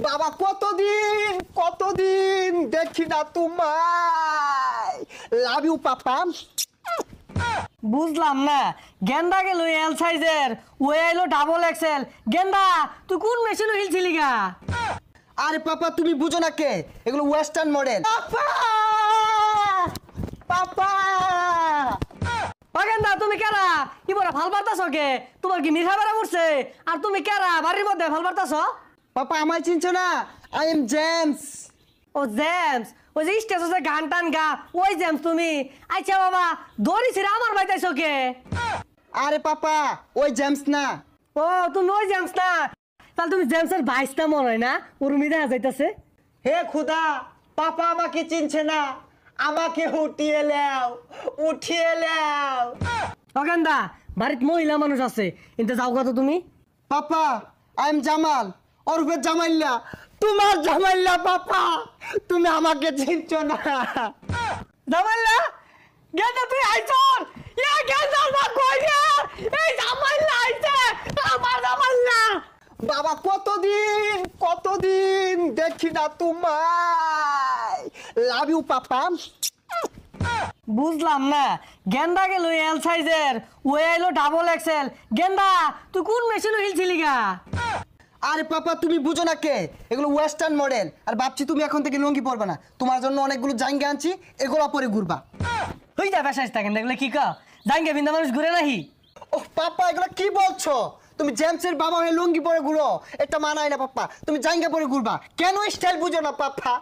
বাবা কতদিন কতদিন দেখি না তোমায়। Love you papa. বুঝলাম না, গেন্দা গেল এল সাইজের, ও এলো ডাবল এক্সেল। গেন্দা তুই কোন মেশিনে হিলছিলি গা? আরে পাপা তুমি বুঝো না কে, এগুলো ওয়েস্টার্ন মডেল। পাপা পাপা ও গেন্দা তুমি কেরা? কি বড় ভাল পারতাছ কে? তোমার কি নিশা বেড়া উঠছে? আর তুমি কেরা বাড়ির মধ্যে ভাল পারতাছ? পাপা আমায় চিনছো না? I am James. ও জেমস, ওই যে স্টেজে গান টান গা, ওই জেমস তুমি? আচ্ছা বাবা, দড়ি ছিড়ে আমার বাইতাইছ কে? আরে পাপা ওই জেমস না। ও তুমি ওই জেমস না? তাহলে তুমি জেমসের ভাইসটা মনে হয় না? উর্মি দেখা যাইতাছে। হে খুদা, পাপা আমাকে চিনছে না, আমাকে উঠিয়ে নাও, উঠিয়ে নাও। ও গেন্দা, বাড়িতে মহিলা মানুষ আছে, কিন্তু যাও কত তুমি? পাপা আই এম জামাল, ওরফে জামাইল্লা। তোমার জামাইল্লা পাপা, তুমি আমাকে চিনছো না। জামাইলা, গেন্দা তুই আইছর? ইয়া গেন্দা না কই রে? এই জামাইলা আইছে, আমার জামাইলা। বাবা কতদিন কতদিন দেখি না তোমায়। Love you papa. বুঝলাম না, গেন্দা গেল এল সাইজের, ও এলো ডাবল এক্সেল। গেন্দা তুই কোন মেশিনে হিলছিলি গা? আরে পাপা তুমি বুঝো না কে, এগুলো ওয়েস্টার্ন মডেল। আর ভাবছি তুমি এখন থেকে লুঙ্গি পরবে না, তোমার জন্য অনেকগুলো জাঙ্গা আনছি, এগুলো পরে ঘুরবা। হই যা বেশাইস থাকেন, দেখলে কি কা জাঙ্গে বিন্দা মানুষ ঘুরে নাহি। ও পাপা এগুলো কি বলছো? তুমি জেমসের বাবা হয়ে লুঙ্গি পরে ঘুরো, এটা মানায় না পাপা। তুমি জাঙ্গা পরে ঘুরবা, কেন স্টাইল বুঝো না পাপা?